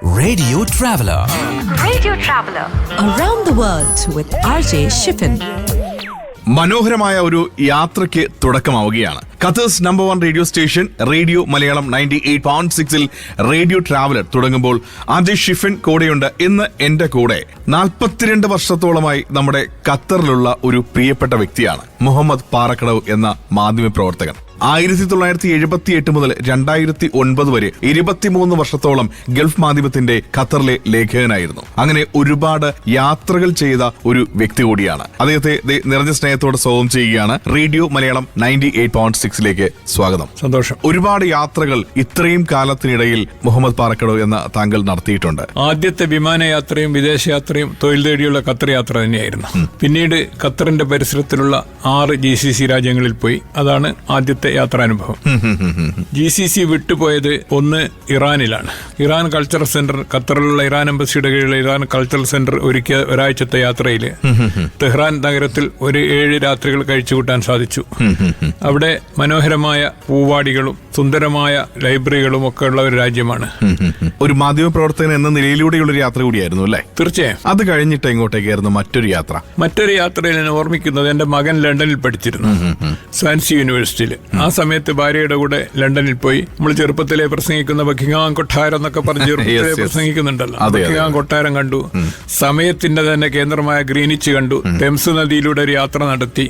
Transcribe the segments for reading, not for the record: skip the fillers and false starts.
Radio Traveler. Radio Traveler. Around the world with RJ Shiffin. മനോഹരമായ ഒരു യാത്രയ്ക്ക് തുടക്കമാവുകയാണ്. Qatar's number 1 radio station radio Malayalam 98.6 radio traveller തുടങ്ങുമ്പോൾ RJ Shiffin കൂടെയുണ്ട്. ഇന്ന് എന്റെ കൂടെ 42 വർഷത്തോളമായി നമ്മുടെ ഖത്തറിലുള്ള ഒരു പ്രിയപ്പെട്ട വ്യക്തിയാണ് മുഹമ്മദ് പാറക്കടവ് എന്ന മാധ്യമപ്രവർത്തകൻ. 1978 മുതൽ 2009 വരെ 23 വർഷത്തോളം ഗൾഫ് മാധ്യമത്തിന്റെ ഖത്തറിലെ ലേഖകനായിരുന്നു. അങ്ങനെ ഒരുപാട് യാത്രകൾ ചെയ്ത ഒരു വ്യക്തി കൂടിയാണ്. അദ്ദേഹത്തെ നിറഞ്ഞ സ്നേഹത്തോടെ സ്വാഗതം ചെയ്യുകയാണ്. റേഡിയോ മലയാളം 98.6 സ്വാഗതം. സന്തോഷം. ഒരുപാട് യാത്രകൾ ഇത്രയും കാലത്തിനിടയിൽ മുഹമ്മദ് പാറക്കടവ് എന്ന താങ്കൾ നടത്തിയിട്ടുണ്ട്. ആദ്യത്തെ വിമാനയാത്രയും വിദേശയാത്രയും തൊഴിൽ തേടിയുള്ള ഖത്തർ യാത്ര തന്നെയായിരുന്നു. പിന്നീട് ഖത്തറിന്റെ പരിസരത്തിലുള്ള 6 GCC രാജ്യങ്ങളിൽ പോയി. അതാണ് ആദ്യത്തെ യാത്രാനുഭവം. GCC വിട്ടുപോയത് ഒന്ന് ഇറാനിലാണ്. ഇറാൻ കൾച്ചറൽ സെന്റർ, ഖത്തറിലുള്ള ഇറാൻ എംബസിയുടെ കീഴിലുള്ള ഇറാൻ കൾച്ചറൽ സെന്റർ ഒരുക്കിയ ഒരാഴ്ചത്തെ യാത്രയിൽ തെഹ്റാൻ നഗരത്തിൽ ഒരു 7 രാത്രികൾ കഴിച്ചുകൂട്ടാൻ സാധിച്ചു. അവിടെ മനോഹരമായ പൂവാടികളും സുന്ദരമായ ലൈബ്രറികളും ഒക്കെ ഉള്ള ഒരു രാജ്യമാണ്. ഒരു മാധ്യമപ്രവർത്തകൻ എന്ന നിലയിലൂടെയുള്ള ഒരു യാത്ര കൂടിയായിരുന്നു അല്ലേ? തീർച്ചയായും. അത് കഴിഞ്ഞിട്ട് എങ്ങോട്ടേക്കായിരുന്നു മറ്റൊരു യാത്ര? മറ്റൊരു യാത്രയിൽ ഞാൻ ഓർമ്മിക്കുന്നത് എന്റെ മകൻ ലണ്ടനിൽ പഠിച്ചിരുന്നു, സ്വാൻസി യൂണിവേഴ്സിറ്റിയിൽ. ആ സമയത്ത് ഭാര്യയുടെ കൂടെ ലണ്ടനിൽ പോയി. നമ്മൾ ചെറുപ്പത്തിലെ പ്രസംഗിക്കുന്ന ബക്കിംഗ്ഹാം കൊട്ടാരം എന്നൊക്കെ പറഞ്ഞ് ചെറുപ്പത്തിലെ പ്രസംഗിക്കുന്നുണ്ടല്ലോ. ബക്കിംഗ്ഹാം കൊട്ടാരം കണ്ടു. സമയത്തിന്റെ തന്നെ കേന്ദ്രമായ ഗ്രീനിച്ച് കണ്ടു. തെംസ് നദിയിലൂടെ ഒരു യാത്ര നടത്തി.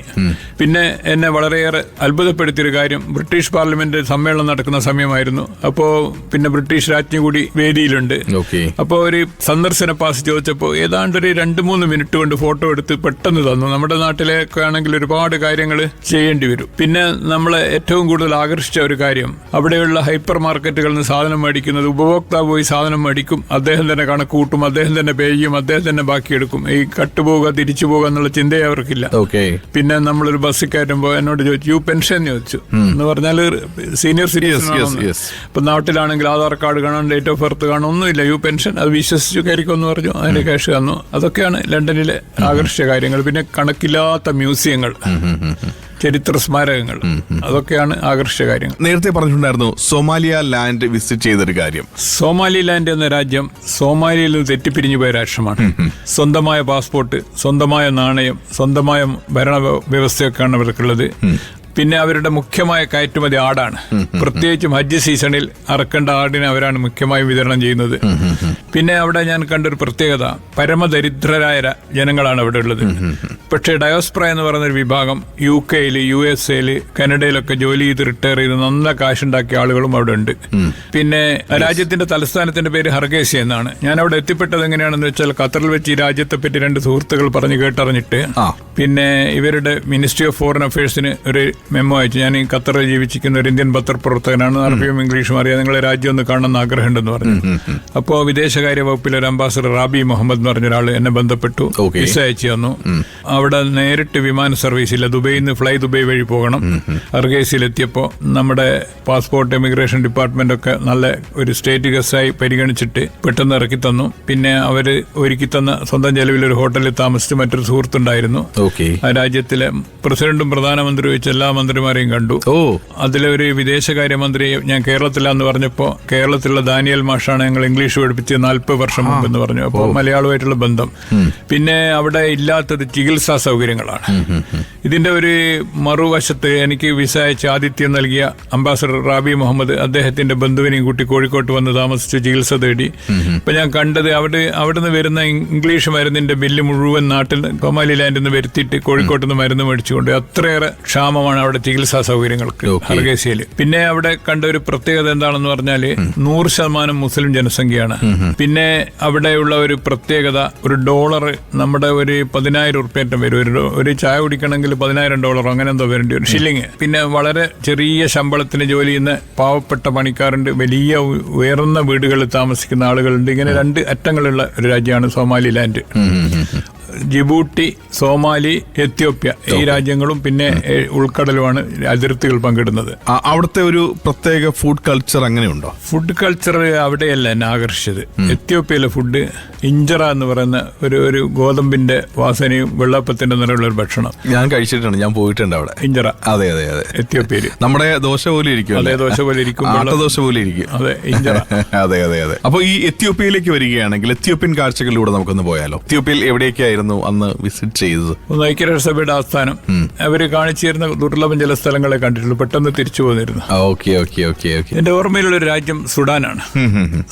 പിന്നെ എന്നെ വളരെയേറെ അത്ഭുതപ്പെടുത്തിയൊരു കാര്യം, ബ്രിട്ടീഷ് പാർലമെന്റ് സമ്മേളനം നടക്കുന്ന സമയമായിരുന്നു. അപ്പോ പിന്നെ ബ്രിട്ടീഷ് രാജ്ഞി കൂടി വേദിയിലുണ്ട്. അപ്പോ ഒരു സന്ദർശന പാസ് ചോദിച്ചപ്പോ ഏതാണ്ട് ഒരു 2-3 മിനിറ്റ് കൊണ്ട് ഫോട്ടോ എടുത്ത് പെട്ടെന്ന് തന്നു. നമ്മുടെ നാട്ടിലേക്ക് ആണെങ്കിൽ ഒരുപാട് കാര്യങ്ങൾ ചെയ്യേണ്ടി വരും. പിന്നെ നമ്മളെ ഏറ്റവും കൂടുതൽ ആകർഷിച്ച ഒരു കാര്യം, അവിടെയുള്ള ഹൈപ്പർ മാർക്കറ്റുകളിൽ നിന്ന് സാധനം മേടിക്കുന്നത് ഉപഭോക്താവ് പോയി സാധനം മേടിക്കും, അദ്ദേഹം തന്നെ കണക്ക് കൂട്ടും, അദ്ദേഹം തന്നെ പേ ചെയ്യും, അദ്ദേഹം തന്നെ ബാക്കിയെടുക്കും. ഈ കട്ടുപോവുക തിരിച്ചു പോകുക എന്നുള്ള ചിന്തയെ അവർക്കില്ല. പിന്നെ നമ്മളൊരു ബസ്സിൽ കയറ്റുമ്പോൾ എന്നോട് ചോദിച്ചു, യു പെൻഷൻ ചോദിച്ചു. എന്ന് പറഞ്ഞാൽ സീനിയർ സിറ്റിസൺ. ഇപ്പൊ നാട്ടിലാണെങ്കിൽ ആധാർ കാർഡ് കാണാൻ, ഡേറ്റ് ഓഫ് ബർത്ത് കാണാൻ, ഒന്നുമില്ല. യു പെൻഷൻ, അത് വിശ്വസിച്ചു കയറിക്കൊന്ന് പറഞ്ഞു. അതിന്റെ ക്യാഷ് തന്നു. അതൊക്കെയാണ് ലണ്ടനിലെ ആകർഷിച്ച കാര്യങ്ങൾ. പിന്നെ കണക്കില്ലാത്ത മ്യൂസിയങ്ങൾ, ചരിത്ര സ്മാരകങ്ങൾ, അതൊക്കെയാണ് ആകർഷിച്ച കാര്യങ്ങൾ. നേരത്തെ പറഞ്ഞിട്ടുണ്ടായിരുന്നു സോമാലിയ ലാൻഡ് വിസിറ്റ് ചെയ്തൊരു കാര്യം. സോമാലിലാൻഡ് എന്ന രാജ്യം സോമാലിയയിൽ നിന്ന് തെറ്റിപ്പിരിഞ്ഞു പോയ രാഷ്ട്രമാണ്. സ്വന്തമായ പാസ്പോർട്ട്, സ്വന്തമായ നാണയം, സ്വന്തമായ ഭരണ വ്യവസ്ഥയൊക്കെയാണ് അവർക്കുള്ളത്. പിന്നെ അവരുടെ മുഖ്യമായ കയറ്റുമതി ആടാണ്. പ്രത്യേകിച്ചും ഹജ്ജ് സീസണിൽ അറക്കേണ്ട ആടിനെ അവരാണ് മുഖ്യമായും വിതരണം ചെയ്യുന്നത്. പിന്നെ അവിടെ ഞാൻ കണ്ടൊരു പ്രത്യേകത, പരമദരിദ്രരായ ജനങ്ങളാണ് അവിടെ ഉള്ളത്. പക്ഷേ ഡയോസ്പ്ര എന്ന് പറയുന്നൊരു വിഭാഗം UK-യിൽ, USA-യിൽ, കാനഡയിലൊക്കെ ജോലി ചെയ്ത് റിട്ടയർ ചെയ്ത് നല്ല കാശുണ്ടാക്കിയ ആളുകളും അവിടെ ഉണ്ട്. പിന്നെ രാജ്യത്തിന്റെ തലസ്ഥാനത്തിന്റെ പേര് ഹർഗേസ എന്നാണ്. ഞാൻ അവിടെ എത്തിപ്പെട്ടത് എങ്ങനെയാണെന്ന് വെച്ചാൽ, ഖത്തറിൽ വെച്ച് ഈ രാജ്യത്തെ പറ്റി 2 സുഹൃത്തുക്കൾ പറഞ്ഞു കേട്ടറിഞ്ഞിട്ട് പിന്നെ ഇവരുടെ മിനിസ്ട്രി ഓഫ് ഫോറിൻ അഫയേഴ്സിന് ഒരു മെമ്മോ അയച്ചു. ഞാൻ ഈ ഖത്തറിൽ ജീവിച്ചിരിക്കുന്ന ഒരു ഇന്ത്യൻ പത്രപ്രവർത്തകനാണ്, അറബിയും ഇംഗ്ലീഷും അറിയാം, നിങ്ങളെ രാജ്യം ഒന്ന് കാണണമെന്ന് ആഗ്രഹമുണ്ടെന്ന് പറഞ്ഞു. അപ്പോൾ വിദേശകാര്യ വകുപ്പിലെ ഒരു അംബാസഡർ റാബി മുഹമ്മദ് എന്ന് പറഞ്ഞൊരാൾ എന്നെ ബന്ധപ്പെട്ടു, വിസ അയച്ചു തന്നു. അവിടെ നേരിട്ട് വിമാന സർവീസ് ഇല്ല, ദുബൈയിൽ നിന്ന് ഫ്ലൈ ദുബൈ വഴി പോകണം. അർഗേസിലെത്തിയപ്പോൾ നമ്മുടെ പാസ്പോർട്ട് ഇമിഗ്രേഷൻ ഡിപ്പാർട്ട്മെന്റ് ഒക്കെ നല്ല ഒരു സ്റ്റേറ്റ് ഗസ്റ്റായി പരിഗണിച്ചിട്ട് പെട്ടെന്ന് ഇറക്കി തന്നു. പിന്നെ അവര് ഒരുക്കി തന്ന സ്വന്തം ചെലവിൽ ഒരു ഹോട്ടലിൽ താമസിച്ച് മറ്റൊരു സുഹൃത്തുണ്ടായിരുന്നു. ആ രാജ്യത്തിലെ പ്രസിഡന്റും പ്രധാനമന്ത്രിയും വെച്ച് എല്ലാ മന്ത്രിമാരെയും കണ്ടു. അതിലെ ഒരു വിദേശകാര്യമന്ത്രി ഞാൻ കേരളത്തിലാന്ന് പറഞ്ഞപ്പോ, കേരളത്തിലുള്ള ദാനിയൽ മാഷാണ് ഞങ്ങൾ ഇംഗ്ലീഷ് പഠിപ്പിച്ച് 40 വർഷം മുമ്പ് എന്ന് പറഞ്ഞു. അപ്പോൾ മലയാളമായിട്ടുള്ള ബന്ധം. പിന്നെ അവിടെ ഇല്ലാത്തത് ചികിത്സാ സൗകര്യങ്ങളാണ്. ഇതിന്റെ ഒരു മറുവശത്ത് എനിക്ക് വിസ അയച്ച് ആതിഥ്യം നൽകിയ അംബാസഡർ റാബി മുഹമ്മദ് അദ്ദേഹത്തിന്റെ ബന്ധുവിനെയും കൂട്ടി കോഴിക്കോട്ട് വന്ന് താമസിച്ച് ചികിത്സ തേടി. ഇപ്പൊ ഞാൻ കണ്ടത് അവിടുന്ന് വരുന്ന ഇംഗ്ലീഷ് മരുന്നിന്റെ ബില്ല് മുഴുവൻ നാട്ടിൽ സോമാലിലാൻഡിൽ നിന്ന് വരുത്തിയിട്ട് കോഴിക്കോട്ട് നിന്ന് മരുന്ന് മേടിച്ചുകൊണ്ട് അത്രയേറെ ക്ഷാമമാണ് അവിടെ ചികിത്സാ സൗകര്യങ്ങൾക്ക് ഹർഗേസയിൽ. പിന്നെ അവിടെ കണ്ട ഒരു പ്രത്യേകത എന്താണെന്ന് പറഞ്ഞാല് 100% മുസ്ലിം ജനസംഖ്യയാണ്. പിന്നെ അവിടെയുള്ള ഒരു പ്രത്യേകത, ഒരു ഡോളർ നമ്മുടെ ഒരു 10,000 ഉറുപ്പ്യേറ്റം വരും. ഒരു ചായ കുടിക്കണമെങ്കിൽ $10,000 അങ്ങനെ എന്തോ വരേണ്ടി വരും, ഷില്ലിങ്. പിന്നെ വളരെ ചെറിയ ശമ്പളത്തിന് ജോലി ചെയ്യുന്ന പാവപ്പെട്ട പണിക്കാരുണ്ട്, വലിയ ഉയർന്ന വീടുകളിൽ താമസിക്കുന്ന ആളുകളുണ്ട്. ഇങ്ങനെ 2 അറ്റങ്ങളുള്ള ഒരു രാജ്യമാണ് സോമാലിലാൻഡ്. ജിബൂട്ടി, സോമാലി, എത്യോപ്യ, ഈ രാജ്യങ്ങളും പിന്നെ ഉൾക്കടലുമാണ് അതിർത്തികൾ പങ്കിടുന്നത്. അവിടുത്തെ ഒരു പ്രത്യേക ഫുഡ് കൾച്ചർ അങ്ങനെയുണ്ടോ? ഫുഡ് കൾച്ചർ അവിടെയല്ല എന്നെ ആകർഷിച്ചത്. എത്യോപ്യയിലെ ഫുഡ് ഇഞ്ചറ എന്ന് പറയുന്ന ഒരു ഗോതമ്പിന്റെ വാസനയും വെള്ളപ്പത്തിന്റെ നിറമുള്ള ഒരു ഭക്ഷണം. ഞാൻ കഴിച്ചിട്ടുണ്ട്, ഞാൻ പോയിട്ടുണ്ട് അവിടെ. ഇഞ്ചറ. അതെ അതെ അതെ. എത്യോപ്യയില് നമ്മുടെ ദോശ പോലെ ഇരിക്കും. അതെ, ദോശ പോലെ ഇരിക്കും, ദോശ പോലെ ഇരിക്കും. അതെ, ഇഞ്ചറ. അതെ അതെ അതെ. അപ്പൊ ഈ എത്യോപ്യയിലേക്ക് വരികയാണെങ്കിൽ എത്യോപ്യൻ കാഴ്ചകളിലൂടെ നമുക്കൊന്ന് പോയാലോ? എത്യോപ്യയിൽ എവിടെയൊക്കെയായിരുന്നു അന്ന് വിസിറ്റ് ചെയ്തത്? ഒന്ന് ഐക്യരാഷ്ട്രസഭയുടെ ആസ്ഥാനം, അവര് കാണിച്ചു തരുന്ന ദുർലഭം ചില സ്ഥലങ്ങളെ കണ്ടിട്ടുള്ളൂ. പെട്ടെന്ന് തിരിച്ചു പോന്നിരുന്നു. Okay okay okay okay. എന്റെ ഓർമ്മയിലുള്ള ഒരു രാജ്യം സുഡാനാണ്.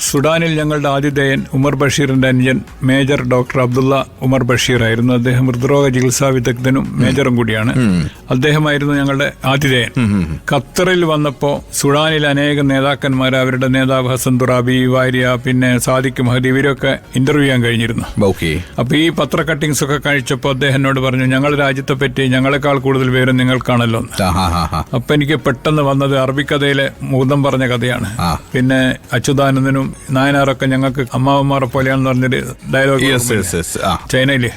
സുഡാനിൽ ഞങ്ങളുടെ ആതിഥേയൻ ഉമർ ബഷീറിന്റെ അനുജൻ മേജർ ഡോക്ടർ അബ്ദുള്ള ഉമർ ബഷീർ ആയിരുന്നു. അദ്ദേഹം ഹൃദ്രോഗ ചികിത്സാ വിദഗ്ധനും മേജറും കൂടിയാണ്. അദ്ദേഹമായിരുന്നു ഞങ്ങളുടെ ആതിഥേയൻ. ഖത്തറിൽ വന്നപ്പോ സുഡാനിലെ അനേകം നേതാക്കന്മാർ, അവരുടെ നേതാവ് ഹസൻ തുറാബി, വാര്യ, പിന്നെ സാദിഖ് മഹദി, ഇവരൊക്കെ ഇന്റർവ്യൂ ചെയ്യാൻ കഴിഞ്ഞിരുന്നു. അപ്പൊ ഈ പത്ര കട്ടിങ്സ് ഒക്കെ കഴിച്ചപ്പോ അദ്ദേഹം എന്നോട് പറഞ്ഞു, ഞങ്ങളുടെ രാജ്യത്തെ പറ്റി ഞങ്ങളെക്കാൾ കൂടുതൽ വിവരം നിങ്ങൾക്കാണല്ലോ. അപ്പൊ എനിക്ക് പെട്ടെന്ന് വന്നത് അറബിക്കഥയിലെ മൂതം പറഞ്ഞ കഥയാണ്. പിന്നെ അച്യുതാനന്ദനും നായനാറൊക്കെ ഞങ്ങൾക്ക് അമ്മാവന്മാരെ പോലെയാണെന്ന് പറഞ്ഞൊരു ഡയലോഗ് ചൈനയില്.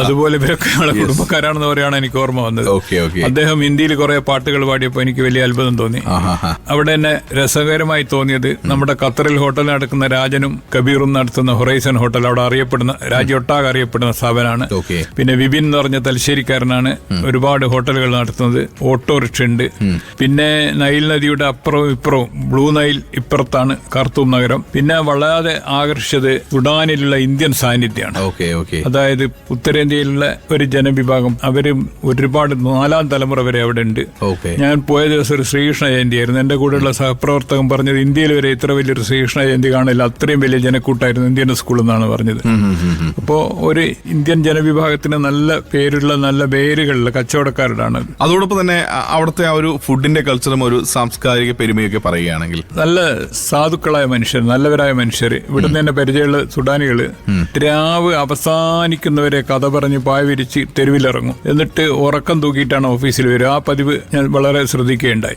അതുപോലെ ഇവരൊക്കെ ഞങ്ങളെ കുടുംബക്കാരാണെന്ന് പറയാണ് എനിക്ക് ഓർമ്മ വന്നത്. അദ്ദേഹം ഹിന്ദിയിൽ കുറെ പാട്ടുകൾ പാടിയപ്പോ എനിക്ക് വലിയ അത്ഭുതം തോന്നി. അവിടെ തന്നെ രസകരമായി തോന്നിയത്, നമ്മുടെ ഖത്തറിൽ ഹോട്ടൽ നടക്കുന്ന രാജനും കബീറും നടത്തുന്ന ഹൊറൈസൺ ഹോട്ടൽ, അവിടെ അറിയപ്പെടുന്ന രാജ്യൊട്ടാകെ അറിയപ്പെടുന്ന സ്ഥാപനമാണ്. പിന്നെ വിപിൻ എന്ന് പറഞ്ഞ തലശ്ശേരിക്കാരനാണ് ഒരുപാട് ഹോട്ടലുകൾ നടത്തുന്നത്. ഓട്ടോറിക്ഷ ഉണ്ട്. പിന്നെ നൈൽ നദിയുടെ അപ്പുറവും ഇപ്പുറവും, ബ്ലൂ നൈൽ ഇപ്പുറത്താണ് ഖർത്തൂം നഗരം. പിന്നെ വളരെ ആകർഷിച്ചത് സുഡാനിലുള്ള ഇന്ത്യൻ സാന്നിധ്യമാണ്. അതായത് ഉത്തരേന്ത്യയിലുള്ള ഒരു ജനവിഭാഗം, അവര് ഒരുപാട് 4ാം തലമുറ വരെ അവിടെ ഉണ്ട്. ഞാൻ പോയ ദിവസം ഒരു ശ്രീകൃഷ്ണ ജയന്തി ആയിരുന്നു. എന്റെ കൂടെയുള്ള സഹപ്രവർത്തകൻ പറഞ്ഞത്, ഇന്ത്യയിൽ വരെ ഇത്ര വലിയൊരു ശ്രീകൃഷ്ണ ജയന്തി കാണില്ല, അത്രയും വലിയ ജനക്കൂട്ടായിരുന്നു ഇന്ത്യൻ സ്കൂളിൽ നിന്നാണ് പറഞ്ഞത്. അപ്പോ ഒരു ഇന്ത്യൻ ജനവിഭാഗത്തിന് നല്ല പേരുള്ള, നല്ല പേരുകളുള്ള കച്ചവടക്കാരാണ്. അതോടൊപ്പം തന്നെ അവിടുത്തെ ആ ഒരു ഫുഡിന്റെ കൾച്ചറും ഒരു സാംസ്കാരിക പെരുമയൊക്കെ പറയുകയാണെങ്കിൽ നല്ല സാധുക്കളായ മനുഷ്യർ, നല്ലവരായ മനുഷ്യർ. ഇവിടുന്ന് തന്നെ പരിചയമുള്ള സുഡാനികള് രാവ് അവസാനിക്കുന്നവരെ കഥ പറഞ്ഞ് പായ വിരിച്ച് തെരുവിലിറങ്ങും. എന്നിട്ട് ഉറക്കം തൂക്കിയിട്ടാണ് ഓഫീസിൽ വരിക. ആ പതിവ് ഞാൻ വളരെ ശ്രദ്ധിക്കുകയുണ്ടായി.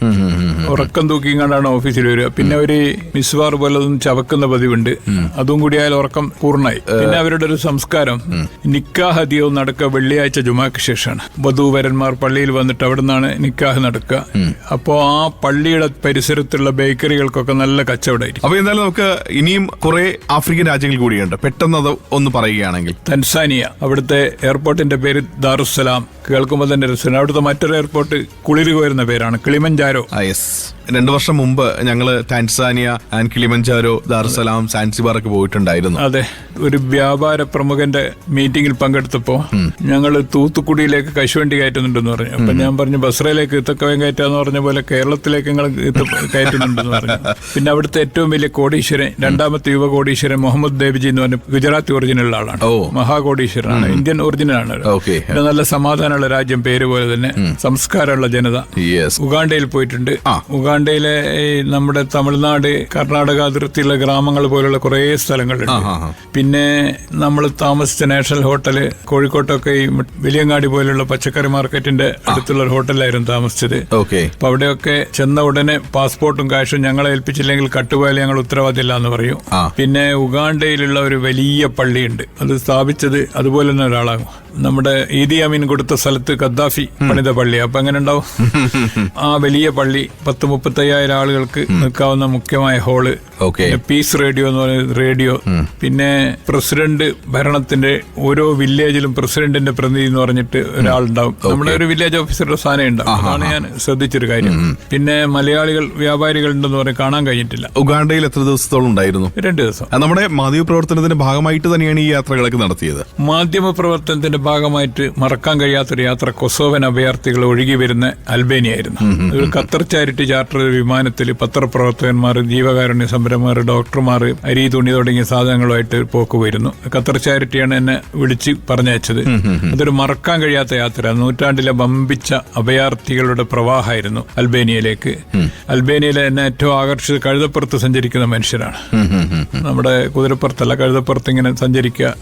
ഉറക്കം തൂക്കിങ്ങാണ്ടാണ് ഓഫീസിൽ വരിക. പിന്നെ ഒരു മിസ്വാർ പോലതും ചവക്കുന്ന പതിവുണ്ട്. അതും കൂടി ആയാലും ഉറക്കം പൂർണ്ണമായി. പിന്നെ അവരുടെ ഒരു സംസ്കാരം, നിക്കാഹ് അധികവും നടക്കുക വെള്ളിയാഴ്ച ജുമാക്ക് ശേഷമാണ്. വധൂവരന്മാർ പള്ളിയിൽ വന്നിട്ട് അവിടെ നിന്നാണ് നിക്കാഹ് നടക്കുക. അപ്പോ ആ പള്ളിയുടെ പരിസരത്തുള്ള ബേക്കറികൾക്കൊക്കെ നല്ല കച്ചവടമായിരിക്കും. അപ്പൊ എന്തായാലും നമുക്ക് ഇനിയും കുറെ ആഫ്രിക്കൻ രാജ്യങ്ങൾ കൂടിയുണ്ട്. പെട്ടെന്ന് അത് ഒന്ന് പറയുകയാണെങ്കിൽ തൻസാനിയ, അവിടുത്തെ എയർപോർട്ടിന്റെ പേര് ദാറുസ്സലാം. കേൾക്കുമ്പോൾ തന്നെ രസമാണ്. അവിടുത്തെ മറ്റൊരു എയർപോർട്ട് കുളിരുകോരുന്ന പേരാണ്, കിളിമഞ്ചാരോ. 2 വർഷം മുമ്പ് ഞങ്ങള് Tanzania and Kilimanjaro, Darussalam, Zanzibar ഒക്കെ പോയിട്ടുണ്ടായിരുന്നു. അതെ, ഒരു വ്യാപാര പ്രമുഖന്റെ മീറ്റിംഗിൽ പങ്കെടുത്തപ്പോ ഞങ്ങള് തൂത്തുക്കുടിയിലേക്ക് കശുവണ്ടി കയറ്റുന്നുണ്ടെന്ന് പറഞ്ഞു. അപ്പൊ ഞാൻ പറഞ്ഞു, ബസ്രയിലേക്ക് ഈത്തക്കവയം കയറ്റാന്ന് പറഞ്ഞ പോലെ കേരളത്തിലേക്ക് ഞങ്ങൾ കയറ്റുന്നുണ്ടെന്ന് പറഞ്ഞു. പിന്നെ അവിടുത്തെ ഏറ്റവും വലിയ കോടീശ്വരൻ, 2ാമത്തെ യുവ കോടീശ്വരൻ മുഹമ്മദ് ദേബ്ജി എന്ന് പറഞ്ഞ ഗുജറാത്തി ഒറിജിനൽ ആളാണ്. മഹാകോടീശ്വരനാണ്, ഇന്ത്യൻ ഒറിജിനലാണ്. പിന്നെ നല്ല സമാധാനമുള്ള രാജ്യം, പേര് പോലെ തന്നെ സംസ്കാരമുള്ള ജനത. ഉഗാണ്ടയിൽ പോയിട്ടുണ്ട്. ഉഗാണ്ടയിലെ നമ്മുടെ തമിഴ്നാട് കർണാടക അതിർത്തിയുള്ള ഗ്രാമങ്ങൾ പോലുള്ള കുറെ സ്ഥലങ്ങളുണ്ട്. പിന്നെ നമ്മൾ താമസിച്ച നാഷണൽ ഹോട്ടല് കോഴിക്കോട്ടൊക്കെ ഈ വലിയങ്ങാടി പോലുള്ള പച്ചക്കറി മാർക്കറ്റിന്റെ അടുത്തുള്ള ഒരു ഹോട്ടലിലായിരുന്നു താമസിച്ചത്. അപ്പൊ അവിടെയൊക്കെ ചെന്ന ഉടനെ പാസ്പോർട്ടും കാശും ഞങ്ങളെ ഏൽപ്പിച്ചില്ലെങ്കിൽ കട്ടുപോയാൽ ഞങ്ങൾ ഉത്തരവാദില്ല എന്ന് പറയും. പിന്നെ ഉഗാണ്ടയിലുള്ള ഒരു വലിയ പള്ളിയുണ്ട്, അത് സ്ഥാപിച്ചത് അതുപോലെ തന്നെ ഒരാളാകും. നമ്മുടെ ഈദി അമീൻ കൊടുത്ത സ്ഥലത്ത് ഖദ്ദാഫി പണിത പള്ളി. അപ്പൊ എങ്ങനെ ഉണ്ടാവും? ആ വലിയ പള്ളി 10-35,000 ആളുകൾക്ക് നിൽക്കാവുന്ന മുഖ്യമായ ഹോള്. പീസ് റേഡിയോ എന്ന് പറയുന്ന റേഡിയോ. പിന്നെ പ്രസിഡന്റ് ഭരണത്തിന്റെ ഓരോ വില്ലേജിലും പ്രസിഡന്റിന്റെ പ്രതിനിധി എന്ന് പറഞ്ഞിട്ട് ഒരാളുണ്ടാവും. നമ്മുടെ ഒരു വില്ലേജ് ഓഫീസറുടെ സ്ഥാനം ഉണ്ടാവും. അതാണ് ഞാൻ ശ്രദ്ധിച്ചൊരു കാര്യം. പിന്നെ മലയാളികൾ വ്യാപാരികൾ ഉണ്ടെന്ന് പറഞ്ഞ് കാണാൻ കഴിഞ്ഞിട്ടില്ല. ഉഗാണ്ടയിൽ എത്ര ദിവസത്തോളം ഉണ്ടായിരുന്നു? 2 ദിവസം. നമ്മുടെ മാധ്യമ പ്രവർത്തനത്തിന്റെ ഭാഗമായിട്ട് തന്നെയാണ് ഈ യാത്രകളൊക്കെ നടത്തിയത്. മാധ്യമ പ്രവർത്തനത്തിന്റെ ഭാഗമായിട്ട് മറക്കാൻ കഴിയാത്തൊരു യാത്ര കൊസോവൻ അഭയാർത്ഥികൾ ഒഴുകി വരുന്ന അൽബേനിയായിരുന്നു. ഒരു ഖത്തർ ചാരിറ്റി ചാർട്ടർ വിമാനത്തിൽ പത്രപ്രവർത്തകന്മാർ, ജീവകാരുണ്യ സംരംഭകർ, ഡോക്ടർമാർ, അരി, തുണി തുടങ്ങിയ സാധനങ്ങളുമായിട്ട് പോക്ക് വരുന്നു. ഖത്തർ ചാരിറ്റിയാണ് എന്നെ വിളിച്ച് പറഞ്ഞയച്ചത്. അതൊരു മറക്കാൻ കഴിയാത്ത യാത്ര. നൂറ്റാണ്ടിലെ വമ്പിച്ച അഭയാർത്ഥികളുടെ പ്രവാഹമായിരുന്നു അൽബേനിയയിലേക്ക്. അൽബേനിയയിലെ എന്നെ ഏറ്റവും ആകർഷിച്ച കഴുതപ്പുറത്ത് സഞ്ചരിക്കുന്ന മനുഷ്യരാണ്. നമ്മുടെ കുതിരപ്പുറത്തല്ല, കഴുതപ്പുറത്ത് ഇങ്ങനെ സഞ്ചരിക്കുക,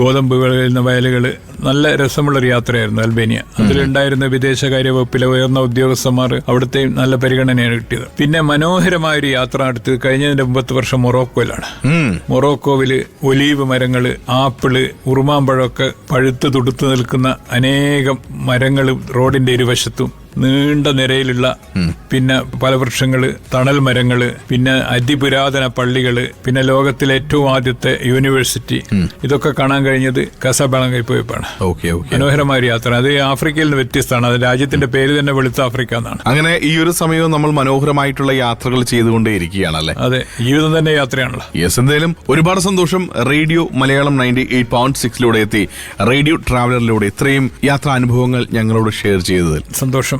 ഗോതമ്പ് വിളയുന്ന വയലുകള്. നല്ല രസമുള്ളൊരു യാത്രയായിരുന്നു അൽബേനിയ. അതിലുണ്ടായിരുന്ന വിദേശകാര്യ വകുപ്പിലെ ഉയർന്ന ഉദ്യോഗസ്ഥന്മാർ അവിടുത്തെയും നല്ല പരിഗണനയാണ് കിട്ടിയത്. പിന്നെ മനോഹരമായൊരു യാത്ര നടത്തിയത് കഴിഞ്ഞതിന്റെ 30 വർഷം മൊറോക്കോയിലാണ്. മൊറോക്കോവില് ഒലീവ് മരങ്ങള്, ആപ്പിള്, ഉറുമാമ്പഴമൊക്കെ പഴുത്ത് തുടുത്തു നിൽക്കുന്ന അനേകം മരങ്ങൾ റോഡിന്റെ ഇരുവശത്തും നീണ്ട നിരയിലുള്ള പിന്നെ ഫലവൃക്ഷങ്ങള്, തണൽ മരങ്ങള്, പിന്നെ അതിപുരാതന പള്ളികള്, പിന്നെ ലോകത്തിലെ ഏറ്റവും ആദ്യത്തെ യൂണിവേഴ്സിറ്റി, ഇതൊക്കെ കാണാൻ കഴിഞ്ഞത് കസാബ്ലാങ്കയിൽ പോയപ്പോഴാണ്. മനോഹരമായ ഒരു യാത്ര. അത് ആഫ്രിക്കയിൽ നിന്ന് വ്യത്യസ്തമാണ്. അത് രാജ്യത്തിന്റെ പേര് തന്നെ വെളുത്ത ആഫ്രിക്ക എന്നാണ്. അങ്ങനെ ഈ ഒരു സമയവും നമ്മൾ മനോഹരമായിട്ടുള്ള യാത്രകൾ ചെയ്തുകൊണ്ടേയിരിക്കുകയാണല്ലേ. അതെ, ജീവിതം തന്നെ യാത്രയാണല്ലോ. യെസ്, എന്തായാലും ഒരുപാട് സന്തോഷം. റേഡിയോ മലയാളം 98.6 എത്തി റേഡിയോ ട്രാവലറിലൂടെ ഇത്രയും യാത്രാ അനുഭവങ്ങൾ ഞങ്ങളോട് ഷെയർ ചെയ്തതിൽ സന്തോഷം.